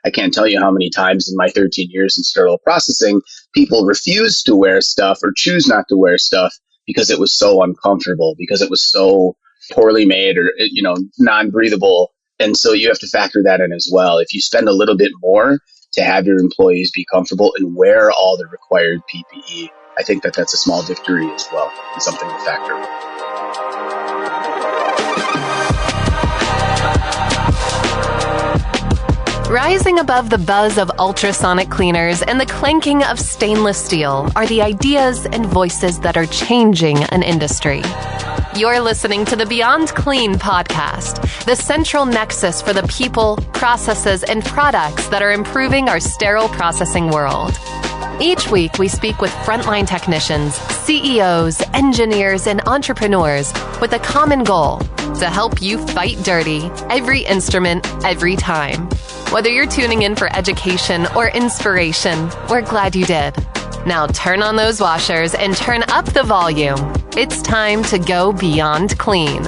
I can't tell you how many times in my 13 years in sterile processing, people refuse to wear stuff or choose not to wear stuff because it was so uncomfortable, because it was so poorly made or, non-breathable. And so you have to factor that in as well. If you spend a little bit more to have your employees be comfortable and wear all the required PPE, I think that that's a small victory as well and something to factor in. Rising above the buzz of ultrasonic cleaners and the clanking of stainless steel are the ideas and voices that are changing an industry. You're listening to the Beyond Clean podcast, the central nexus for the people, processes, and products that are improving our sterile processing world. Each week, we speak with frontline technicians, CEOs, engineers, and entrepreneurs with a common goal: to help you fight dirty, every instrument, every time. Whether you're tuning in for education or inspiration, we're glad you did. Now turn on those washers and turn up the volume. It's time to go beyond clean.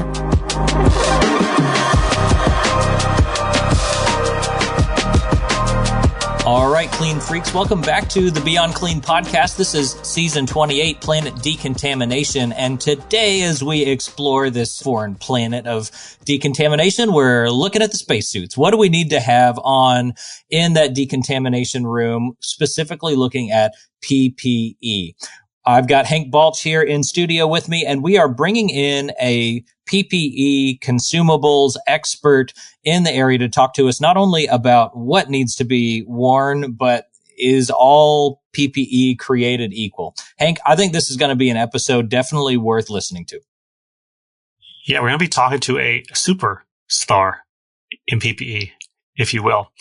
All right, clean freaks, welcome back to the Beyond Clean podcast. This is season 28, Planet Decontamination. And today, as we explore this foreign planet of decontamination, we're looking at the spacesuits. What do we need to have on in that decontamination room, specifically looking at PPE? I've got Hank Balch here in studio with me, and we are bringing in a PPE consumables expert in the area to talk to us not only about what needs to be worn, but is all PPE created equal? Hank, I think this is going to be an episode definitely worth listening to. Yeah, we're going to be talking to a superstar in PPE, if you will.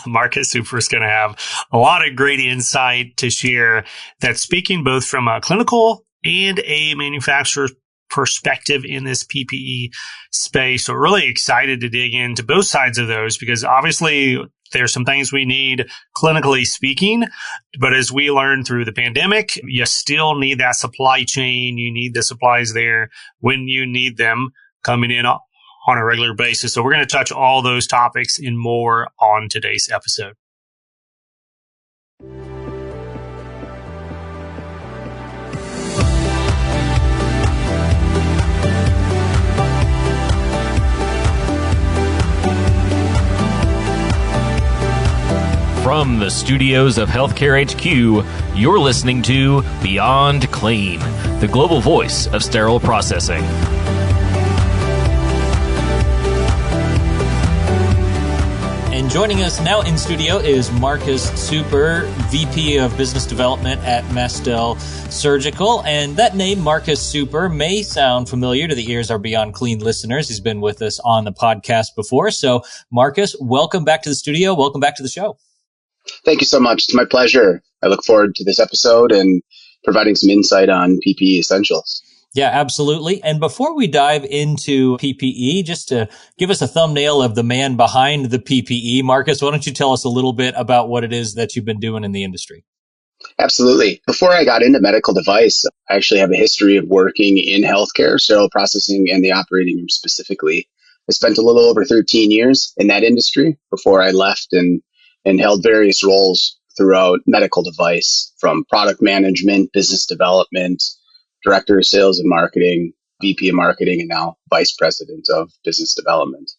Marcus Super is going to have a lot of great insight to share that's speaking both from a clinical and a manufacturer's perspective in this PPE space. So really excited to dig into both sides of those, because obviously there's some things we need clinically speaking, but as we learned through the pandemic, you still need that supply chain. You need the supplies there when you need them coming in on a regular basis. So we're going to touch all those topics and more on today's episode. From the studios of Healthcare HQ, you're listening to Beyond Clean, the global voice of sterile processing. And joining us now in studio is Marcus Super, VP of Business Development at Mastel Surgical. And that name, Marcus Super, may sound familiar to the ears of our Beyond Clean listeners. He's been with us on the podcast before. So, Marcus, welcome back to the studio. Welcome back to the show. Thank you so much. It's my pleasure. I look forward to this episode and providing some insight on PPE essentials. Yeah, absolutely. And before we dive into PPE, just to give us a thumbnail of the man behind the PPE, Marcus, why don't you tell us a little bit about what it is that you've been doing in the industry? Absolutely. Before I got into medical device, I actually have a history of working in healthcare, sterile processing, and the operating room specifically. I spent a little over 13 years in that industry before I left and held various roles throughout medical device, from product management, business development, Director of Sales and Marketing, VP of Marketing, and now Vice President of Business Development.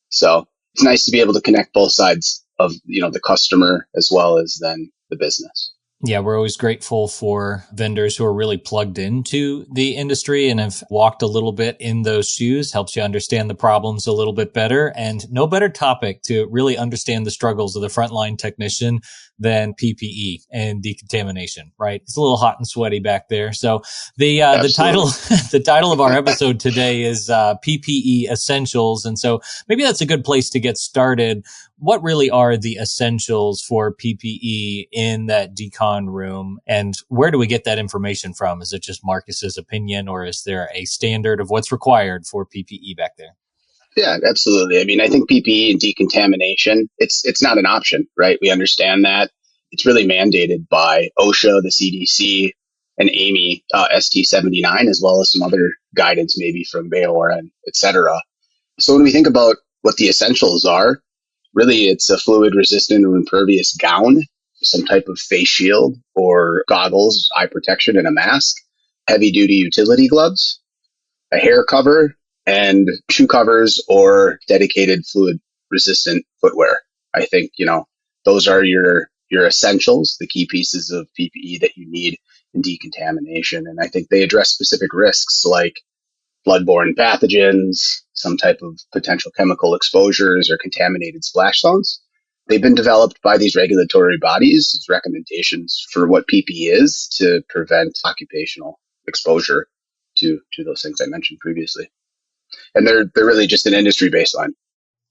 So it's nice to be able to connect both sides of, the customer as well as then the business. Yeah, we're always grateful for vendors who are really plugged into the industry and have walked a little bit in those shoes. Helps you understand the problems a little bit better. And no better topic to really understand the struggles of the frontline technician than PPE and decontamination, right? It's a little hot and sweaty back there. So the title of our episode today is PPE Essentials. And so maybe that's a good place to get started. What really are the essentials for PPE in that decon room? And where do we get that information from? Is it just Marcus's opinion, or is there a standard of what's required for PPE back there? Yeah, absolutely. I mean, I think PPE and decontamination, it's not an option, right? We understand that. It's really mandated by OSHA, the CDC, and AAMI, ST79, as well as some other guidance maybe from BAOR and et cetera. So when we think about what the essentials are, Really, it's a fluid resistant or impervious gown, some type of face shield or goggles, eye protection, and a mask, heavy duty utility gloves, a hair cover, and shoe covers or dedicated fluid resistant footwear. I think, those are your essentials, the key pieces of PPE that you need in decontamination. And I think they address specific risks like bloodborne pathogens, some type of potential chemical exposures or contaminated splash zones. They've been developed by these regulatory bodies as recommendations for what PPE is to prevent occupational exposure to those things I mentioned previously. And they're really just an industry baseline.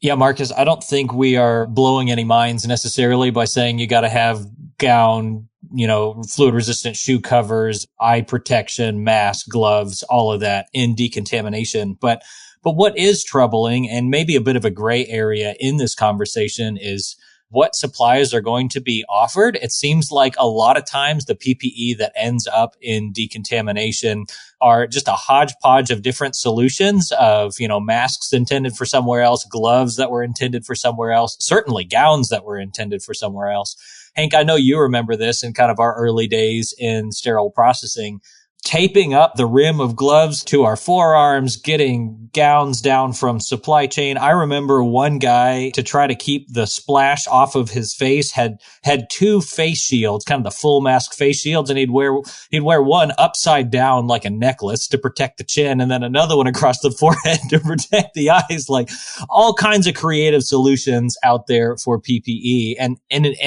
Yeah, Marcus, I don't think we are blowing any minds necessarily by saying you got to have gown, fluid resistant shoe covers, eye protection, mask, gloves, all of that in decontamination. But what is troubling and maybe a bit of a gray area in this conversation is what supplies are going to be offered. It seems like a lot of times the PPE that ends up in decontamination are just a hodgepodge of different solutions of, masks intended for somewhere else, gloves that were intended for somewhere else, certainly gowns that were intended for somewhere else. Hank, I know you remember this in kind of our early days in sterile processing, taping up the rim of gloves to our forearms, getting gowns down from supply chain. I remember one guy, to try to keep the splash off of his face, had two face shields, kind of the full mask face shields, and he'd wear one upside down like a necklace to protect the chin, and then another one across the forehead to protect the eyes. Like all kinds of creative solutions out there for PPE, and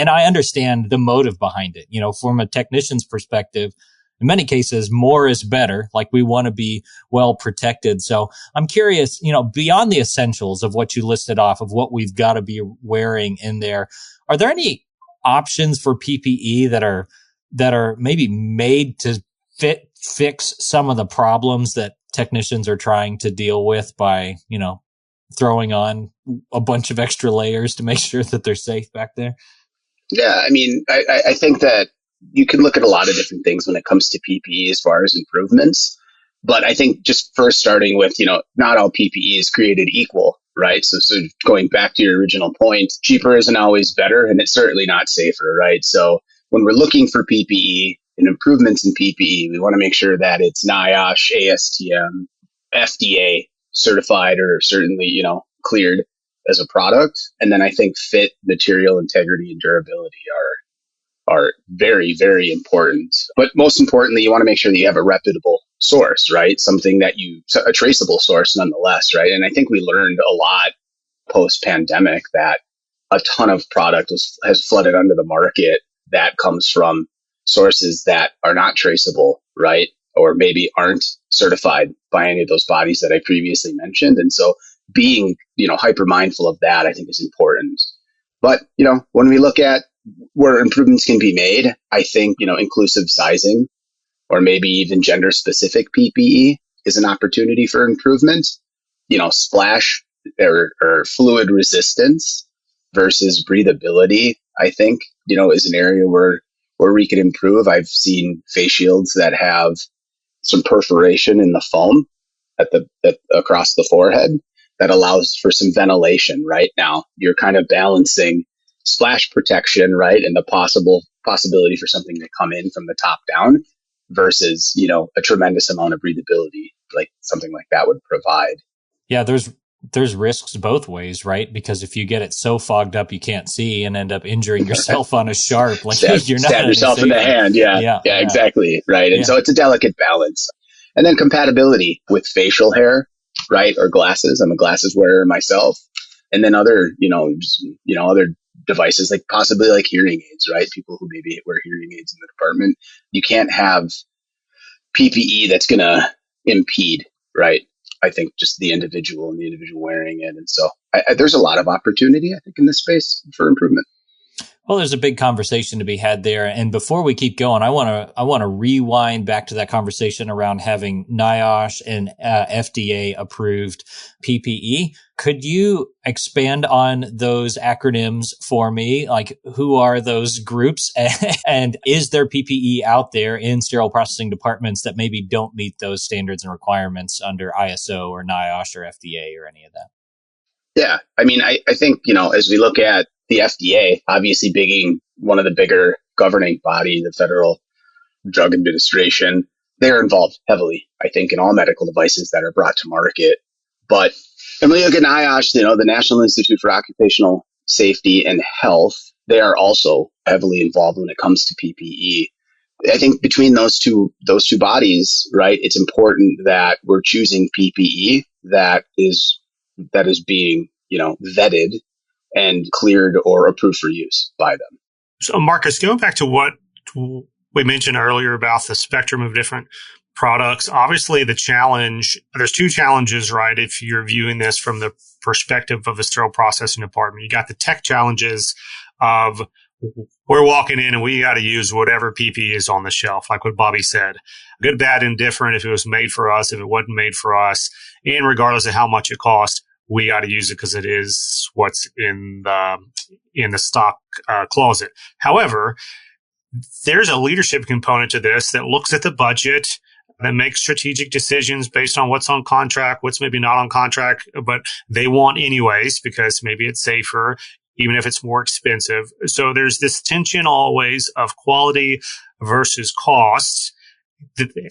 I understand the motive behind it. From a technician's perspective, in many cases, more is better. Like we want to be well protected. So I'm curious, beyond the essentials of what you listed off of what we've got to be wearing in there, are there any options for PPE that are maybe made to fix some of the problems that technicians are trying to deal with by, throwing on a bunch of extra layers to make sure that they're safe back there? Yeah, I think that you can look at a lot of different things when it comes to PPE as far as improvements. But I think just first starting with, not all PPE is created equal, right? So going back to your original point, cheaper isn't always better, and it's certainly not safer, right? So when we're looking for PPE and improvements in PPE, we want to make sure that it's NIOSH, ASTM, FDA certified, or certainly, cleared as a product. And then I think fit, material integrity, and durability are very, very important. But most importantly, you want to make sure that you have a reputable source, right? Something a traceable source nonetheless, right? And I think we learned a lot post-pandemic that a ton of product has flooded onto the market that comes from sources that are not traceable, right? Or maybe aren't certified by any of those bodies that I previously mentioned. And so being, hyper mindful of that, I think is important. But, when we look at where improvements can be made, I think, inclusive sizing or maybe even gender specific PPE is an opportunity for improvement. Splash or fluid resistance versus breathability, I think, is an area where we can improve. I've seen face shields that have some perforation in the foam across the forehead that allows for some ventilation. Right now, you're kind of balancing splash protection, right, and the possibility for something to come in from the top down versus, a tremendous amount of breathability, like something like that would provide. Yeah, there's risks both ways, right? Because if you get it so fogged up you can't see and end up injuring yourself on a sharp, like you're not stab yourself in the hand. Yeah, exactly, right. And so it's a delicate balance. And then compatibility with facial hair, right, or glasses. I'm a glasses wearer myself. And then other, other devices, like possibly like hearing aids, right? People who maybe wear hearing aids in the department. You can't have PPE that's going to impede, right? I think just the individual wearing it. And so there's a lot of opportunity, I think, in this space for improvement. Well, there's a big conversation to be had there. And before we keep going, I want to rewind back to that conversation around having NIOSH and FDA approved PPE. Could you expand on those acronyms for me? Like, who are those groups? And is there PPE out there in sterile processing departments that maybe don't meet those standards and requirements under ISO or NIOSH or FDA or any of that? Yeah. I mean, I think, as we look at the FDA, obviously being one of the bigger governing body, the Federal Drug Administration, they're involved heavily, I think, in all medical devices that are brought to market. But when we look at NIOSH, the National Institute for Occupational Safety and Health, they are also heavily involved when it comes to PPE. I think between those two bodies, right, it's important that we're choosing PPE that is being, vetted and cleared or approved for use by them. So, Marcus, going back to what we mentioned earlier about the spectrum of different products, obviously there's two challenges, right? If you're viewing this from the perspective of the sterile processing department, you got the tech challenges of we're walking in and we got to use whatever PPE is on the shelf, like what Bobby said. Good, bad, indifferent, if it was made for us, if it wasn't made for us, and regardless of how much it costs, we got to use it because it is what's in the stock closet. However, there's a leadership component to this that looks at the budget, that makes strategic decisions based on what's on contract, what's maybe not on contract, but they want anyways because maybe it's safer, even if it's more expensive. So there's this tension always of quality versus cost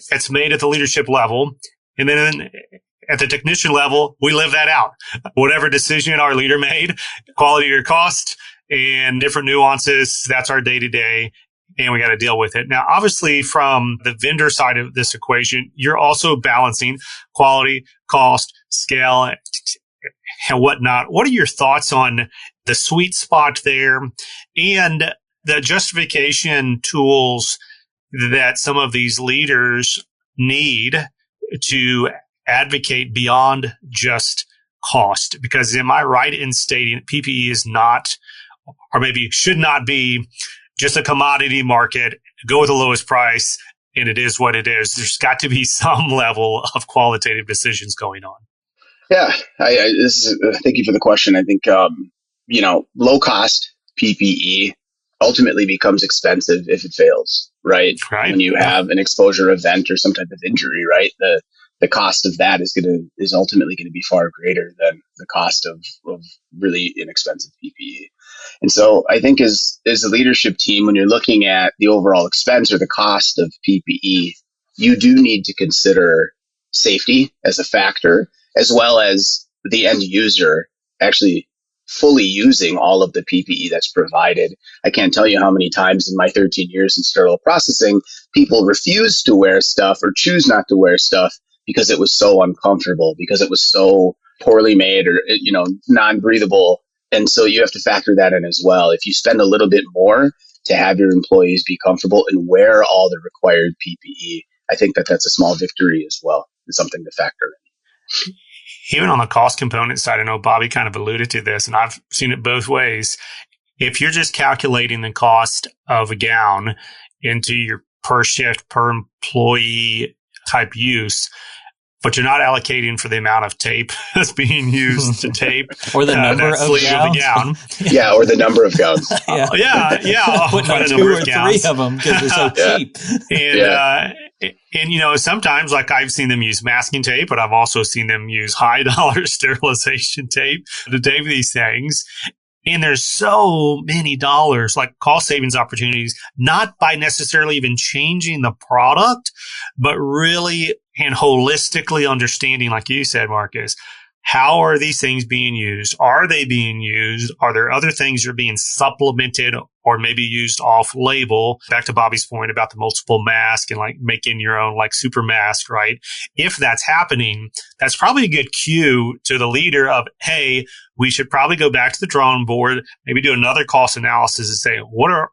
that's made at the leadership level. And then at the technician level, we live that out. Whatever decision our leader made, quality or cost, and different nuances, that's our day-to-day, and we got to deal with it. Now, obviously, from the vendor side of this equation, you're also balancing quality, cost, scale, and whatnot. What are your thoughts on the sweet spot there and the justification tools that some of these leaders need to advocate beyond just cost? Because am I right in stating PPE is not, or maybe should not be, just a commodity market, go with the lowest price, and it is what it is? There's got to be some level of qualitative decisions going on. Yeah, thank you for the question. I think, low cost PPE ultimately becomes expensive if it fails, right? When you have an exposure event or some type of injury, right? The cost of that is ultimately going to be far greater than the cost of really inexpensive PPE. And so I think as a leadership team, when you're looking at the overall expense or the cost of PPE, you do need to consider safety as a factor, as well as the end user actually fully using all of the PPE that's provided. I can't tell you how many times in my 13 years in sterile processing, people refuse to wear stuff or choose not to wear stuff because it was so uncomfortable, because it was so poorly made or, non-breathable. And so you have to factor that in as well. If you spend a little bit more to have your employees be comfortable and wear all the required PPE, I think that's a small victory as well. It's something to factor in. Even on the cost component side, I know Bobby kind of alluded to this, and I've seen it both ways. If you're just calculating the cost of a gown into your per shift, per employee type use, but you're not allocating for the amount of tape that's being used to tape or the number of sleeve gowns. Of the gown. Yeah, or the number of gowns. Yeah. Put the two number or of gowns. 3 of them because they're so cheap. And sometimes like I've seen them use masking tape, but I've also seen them use high dollar sterilization tape to tape these things. And there's so many dollars, like cost savings opportunities, not by necessarily even changing the product, but really and holistically understanding, like you said, Marcus, how are these things being used? Are they being used? Are there other things that are being supplemented or maybe used off label? Back to Bobby's point about the multiple mask and like making your own like super mask, right? If that's happening, that's probably a good cue to the leader of, hey, we should probably go back to the drawing board, maybe do another cost analysis and say, what are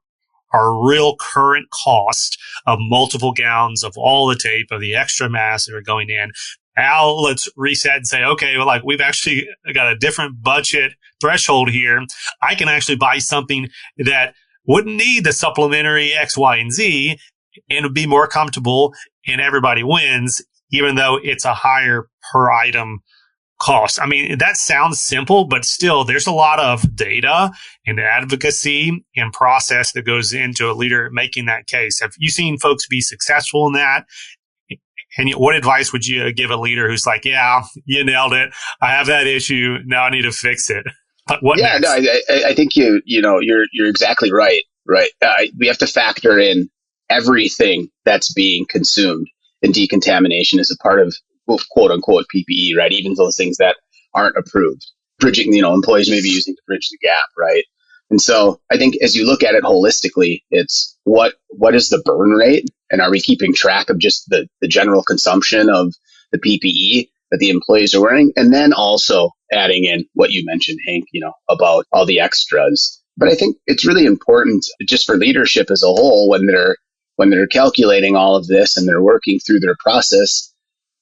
our real current cost of multiple gowns, of all the tape, of the extra masks that are going in? Now let's reset and say, okay, well, like we've actually got a different budget threshold here. I can actually buy something that wouldn't need the supplementary X, Y, and Z and would be more comfortable, and everybody wins, even though it's a higher per item cost. I mean, that sounds simple, but still there's a lot of data and advocacy and process that goes into a leader making that case. Have you seen folks be successful in that? And what advice would you give a leader who's like, yeah, you nailed it. I have that issue. Now I need to fix it. But what Yeah, next? no, I think you're exactly right. Right. We have to factor in everything that's being consumed, and decontamination is a part of, well, quote unquote PPE, right? Even those things that aren't approved. Bridging, employees may be using to bridge the gap, right? And so I think as you look at it holistically, it's what is the burn rate, and are we keeping track of just the general consumption of the PPE that the employees are wearing, and then also adding in what you mentioned, Hank, about all the extras. But I think it's really important just for leadership as a whole, when they're calculating all of this and they're working through their process,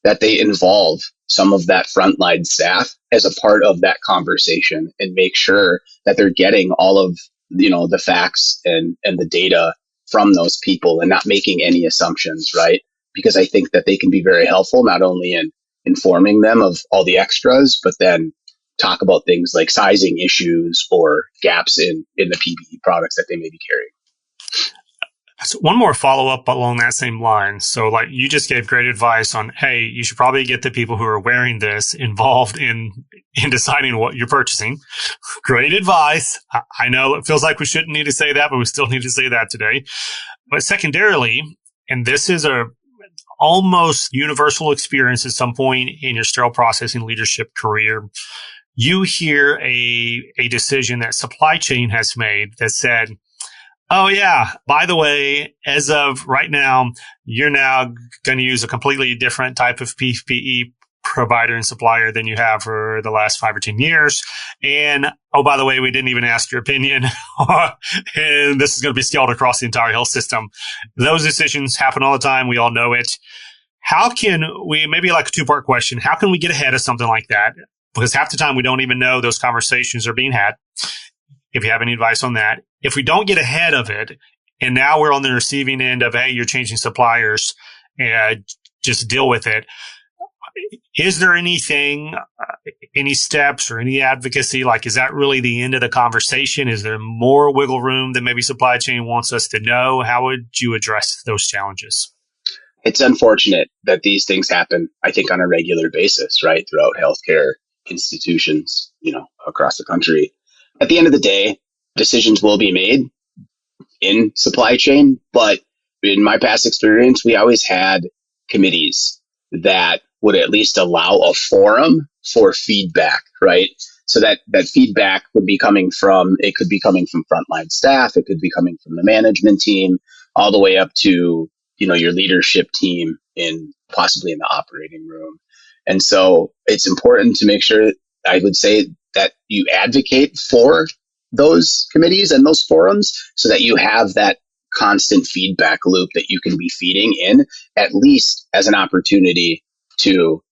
that they involve some of that frontline staff as a part of that conversation and make sure that they're getting all of the facts and the data from those people and not making any assumptions, right? Because I think that they can be very helpful, not only in informing them of all the extras, but then talk about things like sizing issues or gaps in the PPE products that they may be carrying. So one more follow-up along that same line. So like you just gave great advice on, hey, you should probably get the people who are wearing this involved in deciding what you're purchasing. Great advice. I know it feels like we shouldn't need to say that, but we still need to say that today. But secondarily, and this is a almost universal experience at some point in your sterile processing leadership career, you hear a decision that supply chain has made that said, oh, yeah, by the way, as of right now, you're now going to use a completely different type of PPE provider and supplier than you have for the last 5 or 10 years. And, oh, by the way, we didn't even ask your opinion. And this is going to be scaled across the entire health system. Those decisions happen all the time. We all know it. How can we, maybe like a two-part question, how can we get ahead of something like that? Because half the time we don't even know those conversations are being had. If you have any advice on that. If we don't get ahead of it, and now we're on the receiving end of, hey, you're changing suppliers, just deal with it. Is there anything, any steps or any advocacy? Like, is that really the end of the conversation? Is there more wiggle room than maybe supply chain wants us to know? How would you address those challenges? It's unfortunate that these things happen, I think, on a regular basis, right, throughout healthcare institutions, across the country. At the end of the day, decisions will be made in supply chain, but in my past experience, we always had committees that would at least allow a forum for feedback, right? So that feedback would be coming from, it could be coming from frontline staff, it could be coming from the management team, all the way up to, your leadership team possibly in the operating room. And so it's important to make sure, I would say, that you advocate for those committees and those forums so that you have that constant feedback loop that you can be feeding in, at least as an opportunity to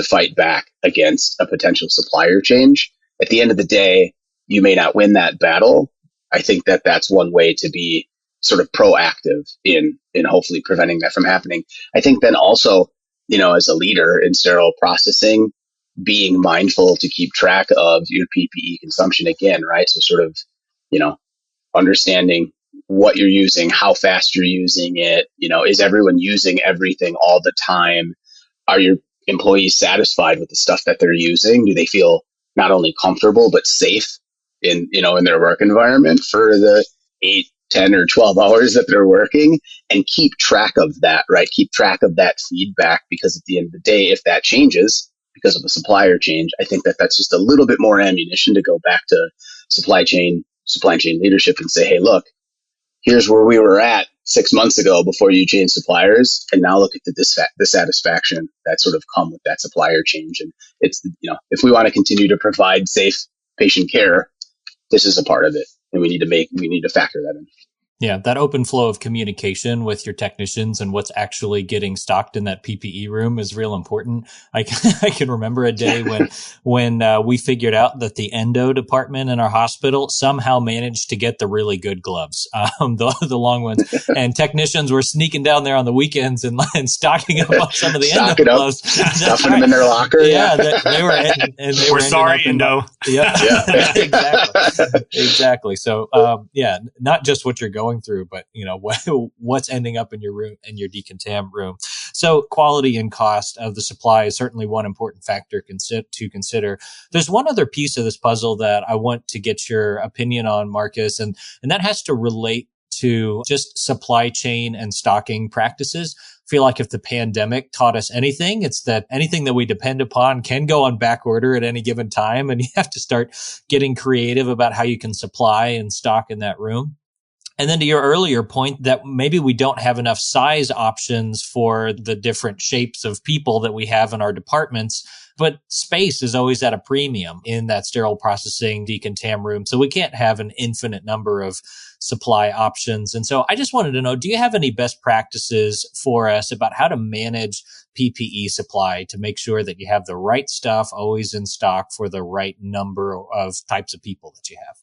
fight back against a potential supplier change. At the end of the day, you may not win that battle. I think that that's one way to be sort of proactive in hopefully preventing that from happening. I think then also, as a leader in sterile processing, being mindful to keep track of your PPE consumption again, right? So sort of, understanding what you're using, how fast you're using it, is everyone using everything all the time? Are your employees satisfied with the stuff that they're using? Do they feel not only comfortable, but safe in their work environment for the 8, 10 or 12 hours that they're working? And keep track of that, right? Keep track of that feedback, because at the end of the day, if that changes because of a supplier change, I think that that's just a little bit more ammunition to go back to supply chain leadership and say, hey, look, here's where we were at 6 months ago before you changed suppliers. And now look at the dissatisfaction that sort of come with that supplier change. And it's, if we want to continue to provide safe patient care, this is a part of it. And we need to factor that in. Yeah, that open flow of communication with your technicians and what's actually getting stocked in that PPE room is real important. I can remember a day when we figured out that the endo department in our hospital somehow managed to get the really good gloves, the long ones, and technicians were sneaking down there on the weekends and stocking up on some of the endo gloves, stuffing them in their locker. Yeah, they were. And they we're sorry, endo. Yeah, exactly. So, not just what you're going through, but what's ending up in your room, in your decontam room. So quality and cost of the supply is certainly one important factor to consider. There's one other piece of this puzzle that I want to get your opinion on, Marcus, and that has to relate to just supply chain and stocking practices. I feel like if the pandemic taught us anything, it's that anything that we depend upon can go on back order at any given time. And you have to start getting creative about how you can supply and stock in that room. And then to your earlier point that maybe we don't have enough size options for the different shapes of people that we have in our departments, but space is always at a premium in that sterile processing decontam room. So we can't have an infinite number of supply options. And so I just wanted to know, do you have any best practices for us about how to manage PPE supply to make sure that you have the right stuff always in stock for the right number of types of people that you have?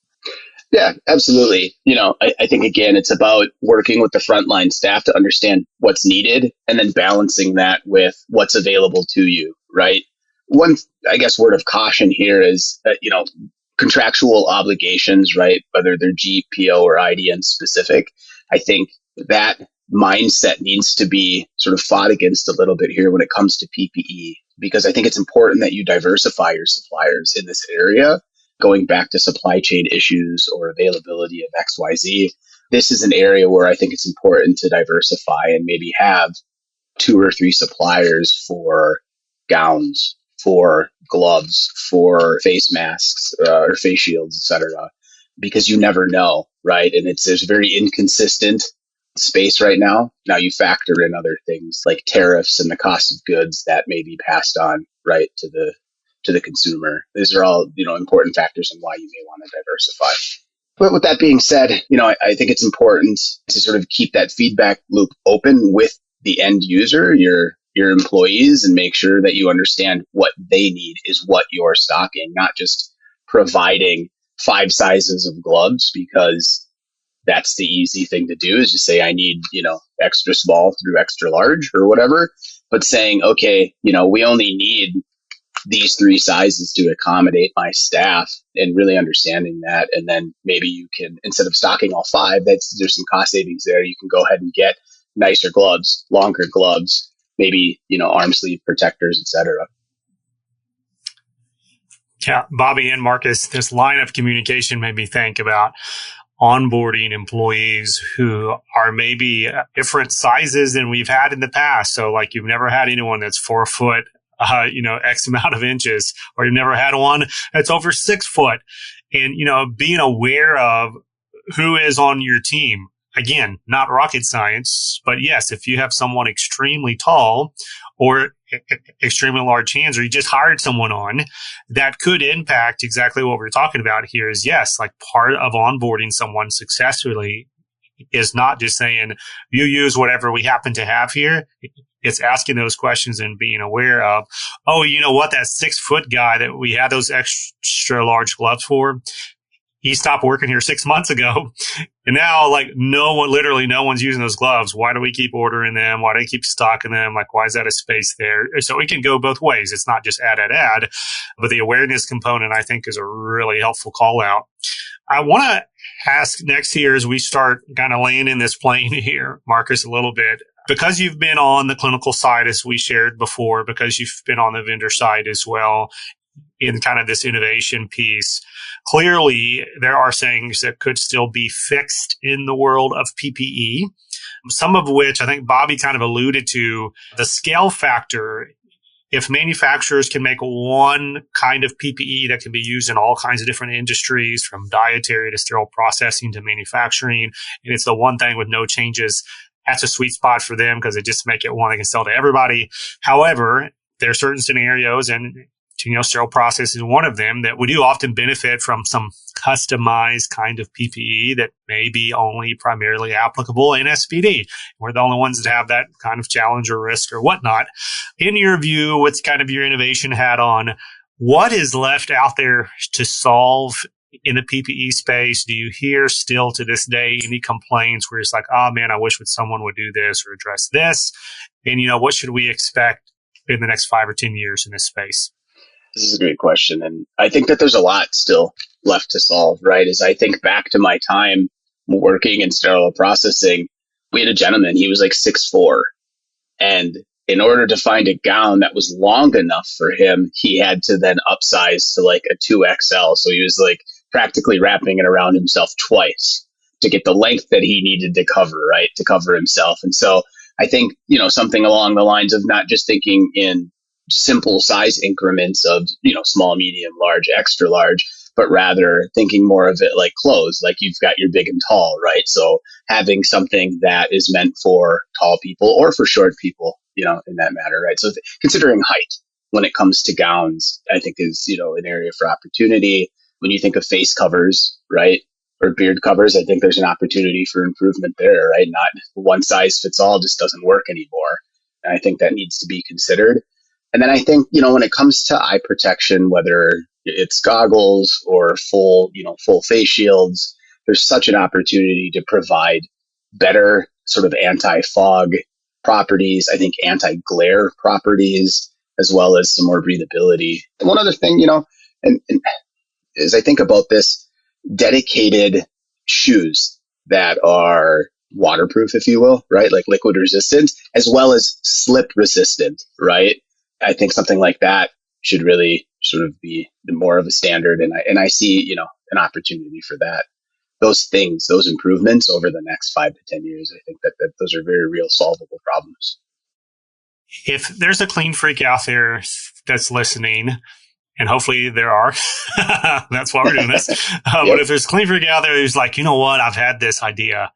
Yeah, absolutely. I think, again, it's about working with the frontline staff to understand what's needed and then balancing that with what's available to you, right? One, I guess, word of caution here is that, contractual obligations, right? Whether they're GPO or IDN specific, I think that mindset needs to be sort of fought against a little bit here when it comes to PPE, because I think it's important that you diversify your suppliers in this area. Going back to supply chain issues or availability of XYZ, this is an area where I think it's important to diversify and maybe have 2 or 3 suppliers for gowns, for gloves, for face masks or face shields, et cetera, because you never know, right? And there's very inconsistent space right now. Now you factor in other things like tariffs and the cost of goods that may be passed on, right, to the consumer. These are all, important factors in why you may want to diversify. But with that being said, I think it's important to sort of keep that feedback loop open with the end user, your employees, and make sure that you understand what they need is what you're stocking, not just providing 5 sizes of gloves, because that's the easy thing to do is just say, I need, extra small through extra large or whatever, but saying, okay, we only need these 3 sizes to accommodate my staff, and really understanding that. And then maybe you can, instead of stocking all 5, there's some cost savings there. You can go ahead and get nicer gloves, longer gloves, maybe, arm sleeve protectors, etc. Yeah, Bobby and Marcus, this line of communication made me think about onboarding employees who are maybe different sizes than we've had in the past. So like you've never had anyone that's 4 foot, X amount of inches, or you've never had one that's over 6 foot. And, being aware of who is on your team. Again, not rocket science, but yes, if you have someone extremely tall or extremely large hands, or you just hired someone on, that could impact exactly what we're talking about here is, yes, like part of onboarding someone successfully is not just saying, you use whatever we happen to have here. It's asking those questions and being aware of, oh, you know what, that 6 foot guy that we had those extra large gloves for, he stopped working here 6 months ago. And now, like, literally no one's using those gloves. Why do we keep ordering them? Why do we keep stocking them? Like, why is that a space there? So it can go both ways. It's not just add. But the awareness component, I think, is a really helpful call out. I want to ask next here as we start kind of laying in this plane here, Marcus, a little bit. Because you've been on the clinical side, as we shared before, because you've been on the vendor side as well, in kind of this innovation piece, clearly there are things that could still be fixed in the world of PPE, some of which I think Bobby kind of alluded to. The scale factor, if manufacturers can make one kind of PPE that can be used in all kinds of different industries, from dietary to sterile processing to manufacturing, and it's the one thing with no changes, that's a sweet spot for them because they just make it one they can sell to everybody. However, there are certain scenarios, and sterile process is one of them, that we do often benefit from some customized kind of PPE that may be only primarily applicable in SPD. We're the only ones that have that kind of challenge or risk or whatnot. In your view, what's kind of your innovation hat on? What is left out there to solve in the PPE space? Do you hear still to this day any complaints where it's like, oh man, I wish someone would do this or address this? And, what should we expect in the next 5 or 10 years in this space? This is a great question. And I think that there's a lot still left to solve, right? As I think back to my time working in sterile processing, we had a gentleman, he was like 6'4", and in order to find a gown that was long enough for him, he had to then upsize to like a 2XL. So he was like practically wrapping it around himself twice to get the length that he needed to cover, right? To cover himself. And so I think, something along the lines of not just thinking in simple size increments of, small, medium, large, extra large, but rather thinking more of it like clothes, like you've got your big and tall, right? So having something that is meant for tall people or for short people, in that matter, right? So considering height when it comes to gowns, I think is, an area for opportunity. When you think of face covers, right? Or beard covers, I think there's an opportunity for improvement there, right? Not one size fits all just doesn't work anymore. And I think that needs to be considered. And then I think, when it comes to eye protection, whether it's goggles or full face shields, there's such an opportunity to provide better sort of anti-fog properties, I think anti-glare properties, as well as some more breathability. And one other thing, and as I think about this, dedicated shoes that are waterproof, if you will, right? Like liquid resistant, as well as slip resistant, right? I think something like that should really sort of be more of a standard. And I see, an opportunity for that. Those improvements over the next 5 to 10 years, I think that those are very real solvable problems. If there's a clean freak out there that's listening, and hopefully there are, that's why we're doing this. Yep. But if there's a clean freak out there who's like, you know what, I've had this idea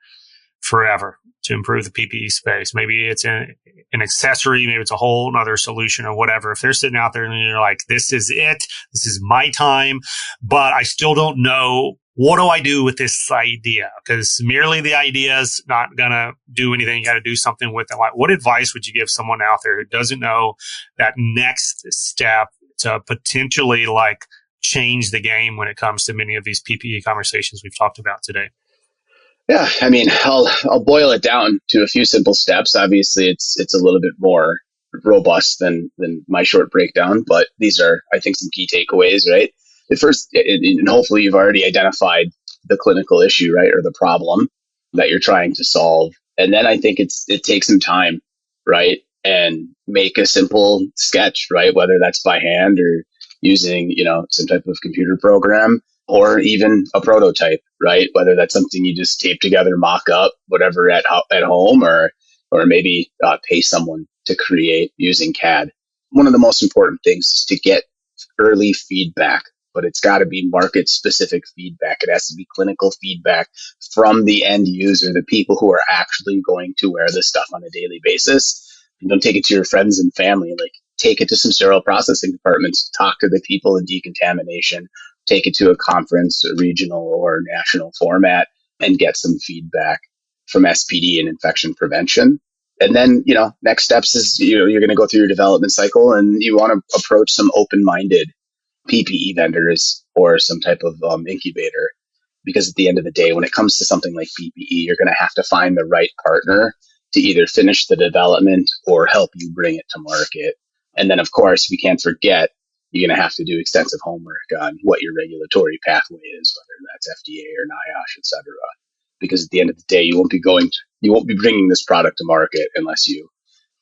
forever to improve the PPE space. Maybe it's an accessory, maybe it's a whole other solution or whatever. If they're sitting out there and you're like, this is it, this is my time, but I still don't know, what do I do with this idea? Because merely the idea is not going to do anything. You got to do something with it. Like, what advice would you give someone out there who doesn't know that next step to potentially like change the game when it comes to many of these PPE conversations we've talked about today? Yeah, I mean, I'll boil it down to a few simple steps. Obviously, it's a little bit more robust than my short breakdown, but these are, I think, some key takeaways, right? At first, and hopefully you've already identified the clinical issue, right, or the problem that you're trying to solve. And then I think it takes some time, right, and make a simple sketch, right, whether that's by hand or using, some type of computer program, or even a prototype, right? Whether that's something you just tape together, mock up, whatever at home, or maybe pay someone to create using CAD. One of the most important things is to get early feedback, but it's got to be market specific feedback. It has to be clinical feedback from the end user, the people who are actually going to wear this stuff on a daily basis. And don't take it to your friends and family. Like, take it to some sterile processing departments, talk to the people in decontamination, take it to a conference, a regional or national format, and get some feedback from SPD and infection prevention. And then, next steps is, you're going to go through your development cycle, and you want to approach some open-minded PPE vendors or some type of incubator. Because at the end of the day, when it comes to something like PPE, you're going to have to find the right partner to either finish the development or help you bring it to market. And then, of course, we can't forget, you're going to have to do extensive homework on what your regulatory pathway is, whether that's FDA or NIOSH, et cetera. Because at the end of the day, you won't be bringing this product to market unless you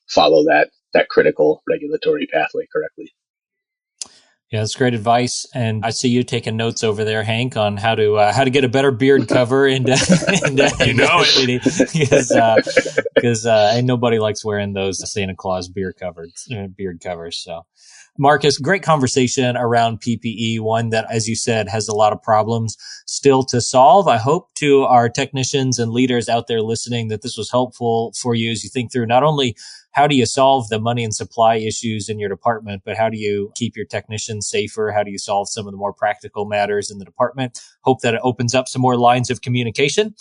follow that critical regulatory pathway correctly. Yeah, that's great advice. And I see you taking notes over there, Hank, on how to get a better beard cover into because ain't nobody likes wearing those Santa Claus beard covers. So, Marcus, great conversation around PPE, one that, as you said, has a lot of problems still to solve. I hope to our technicians and leaders out there listening that this was helpful for you as you think through not only how do you solve the money and supply issues in your department, but how do you keep your technicians safer? How do you solve some of the more practical matters in the department? Hope that it opens up some more lines of communication.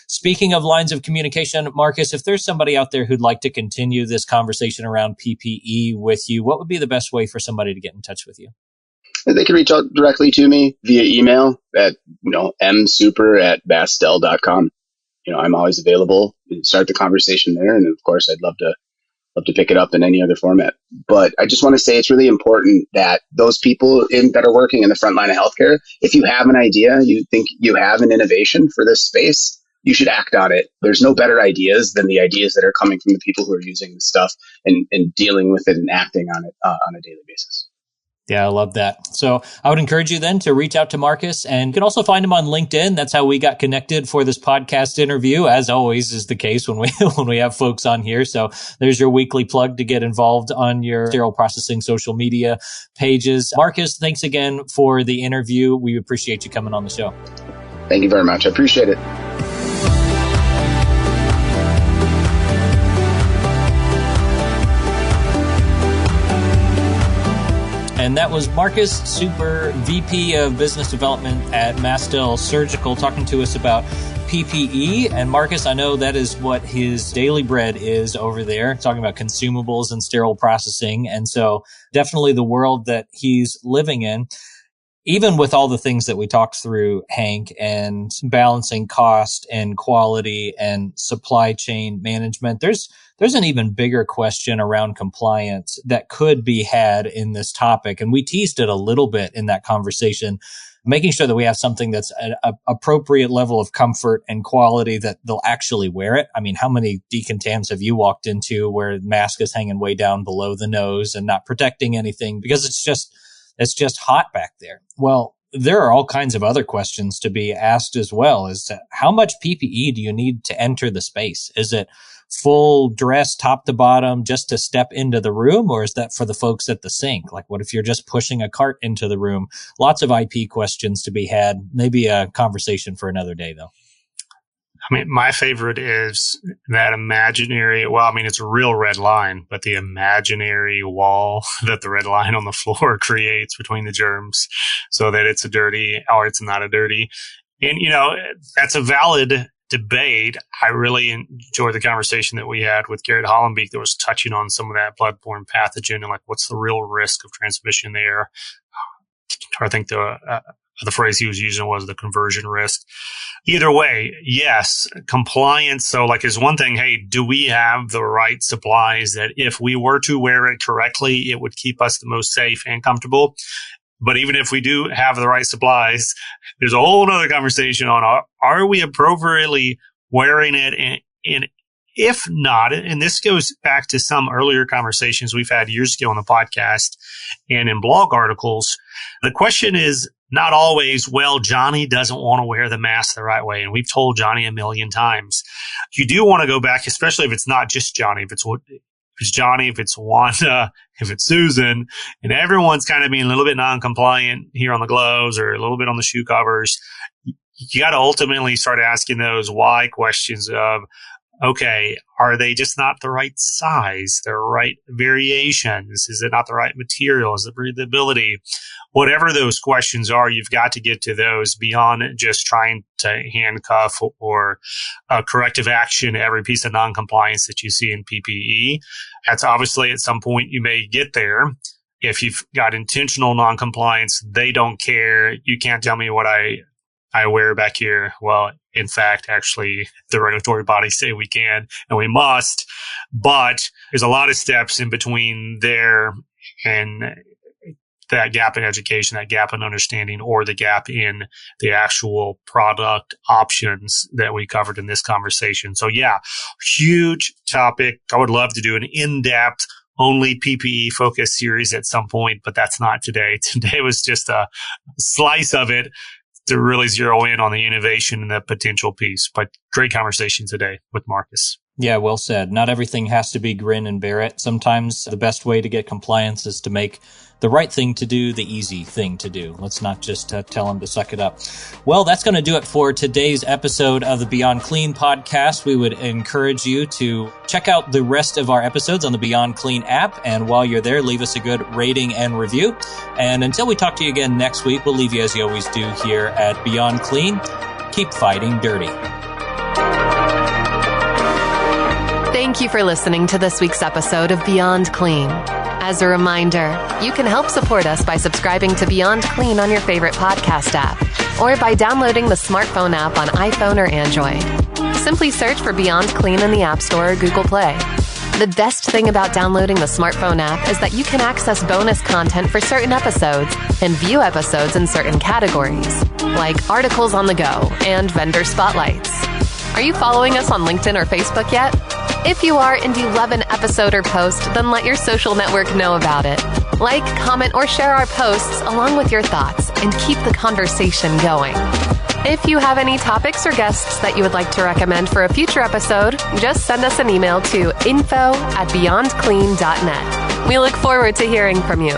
Speaking of lines of communication, Marcus, if there's somebody out there who'd like to continue this conversation around PPE with you, what would be the best way for somebody to get in touch with you? They can reach out directly to me via email at msuper@bastel.com. I'm always available. Start the conversation there, and of course, I'd love to pick it up in any other format. But I just want to say it's really important that those people that are working in the front line of healthcare, if you have an idea, you think you have an innovation for this space, you should act on it. There's no better ideas than the ideas that are coming from the people who are using this stuff and dealing with it and acting on it on a daily basis. Yeah, I love that. So I would encourage you then to reach out to Marcus, and you can also find him on LinkedIn. That's how we got connected for this podcast interview, as always is the case when we have folks on here. So there's your weekly plug to get involved on your sterile processing social media pages. Marcus, thanks again for the interview. We appreciate you coming on the show. Thank you very much. I appreciate it. And that was Marcus Super, VP of Business Development at Mastel Surgical, talking to us about PPE. And Marcus, I know that is what his daily bread is over there, talking about consumables and sterile processing. And so definitely the world that he's living in. Even with all the things that we talked through, Hank, and balancing cost and quality and supply chain management, there's an even bigger question around compliance that could be had in this topic. And we teased it a little bit in that conversation, making sure that we have something that's an appropriate level of comfort and quality that they'll actually wear it. I mean, how many Decontams have you walked into where the mask is hanging way down below the nose and not protecting anything because it's just hot back there? Well, there are all kinds of other questions to be asked as well. Is how much PPE do you need to enter the space? Is it full dress, top to bottom, just to step into the room? Or is that for the folks at the sink? Like, what if you're just pushing a cart into the room? Lots of IP questions to be had. Maybe a conversation for another day, though. I mean, my favorite is that imaginary, well, I mean, it's a real red line, but the imaginary wall that the red line on the floor creates between the germs so that it's a dirty or it's not a dirty. And, that's a valid debate. I really enjoyed the conversation that we had with Garrett Hollenbeek that was touching on some of that bloodborne pathogen and like, what's the real risk of transmission there? I think the phrase he was using was the conversion risk. Either way, yes, compliance. So like is one thing, hey, do we have the right supplies that if we were to wear it correctly, it would keep us the most safe and comfortable? But even if we do have the right supplies, there's a whole other conversation on are we appropriately wearing it? And if not, and this goes back to some earlier conversations we've had years ago on the podcast and in blog articles, the question is not always, well, Johnny doesn't want to wear the mask the right way. And we've told Johnny a million times. You do want to go back, especially if it's not just Johnny, if it's Johnny, if it's Wanda, if it's Susan, and everyone's kind of being a little bit non-compliant here on the gloves or a little bit on the shoe covers. You got to ultimately start asking those why questions of, okay, are they just not the right size, the right variations? Is it not the right material? Is it breathability? Whatever those questions are, you've got to get to those beyond just trying to handcuff or corrective action every piece of noncompliance that you see in PPE. That's obviously at some point you may get there. If you've got intentional noncompliance, they don't care. You can't tell me what I wear back here. Well, in fact, actually, the regulatory bodies say we can and we must, but there's a lot of steps in between there and that gap in education, that gap in understanding, or the gap in the actual product options that we covered in this conversation. So yeah, huge topic. I would love to do an in-depth only PPE focused series at some point, but that's not today. Today was just a slice of it to really zero in on the innovation and the potential piece. But great conversation today with Marcus. Yeah, well said. Not everything has to be grin and bear it. Sometimes the best way to get compliance is to make the right thing to do the easy thing to do. Let's not just tell them to suck it up. Well, that's going to do it for today's episode of the Beyond Clean podcast. We would encourage you to check out the rest of our episodes on the Beyond Clean app. And while you're there, leave us a good rating and review. And until we talk to you again next week, we'll leave you as you always do here at Beyond Clean. Keep fighting dirty. Thank you for listening to this week's episode of Beyond Clean. As a reminder, you can help support us by subscribing to Beyond Clean on your favorite podcast app or by downloading the smartphone app on iPhone or Android. Simply search for Beyond Clean in the App Store or Google Play. The best thing about downloading the smartphone app is that you can access bonus content for certain episodes and view episodes in certain categories, like articles on the go and vendor spotlights. Are you following us on LinkedIn or Facebook yet? If you are and you love an episode or post, then let your social network know about it. Like, comment, or share our posts along with your thoughts and keep the conversation going. If you have any topics or guests that you would like to recommend for a future episode, just send us an email to info@beyondclean.net. We look forward to hearing from you.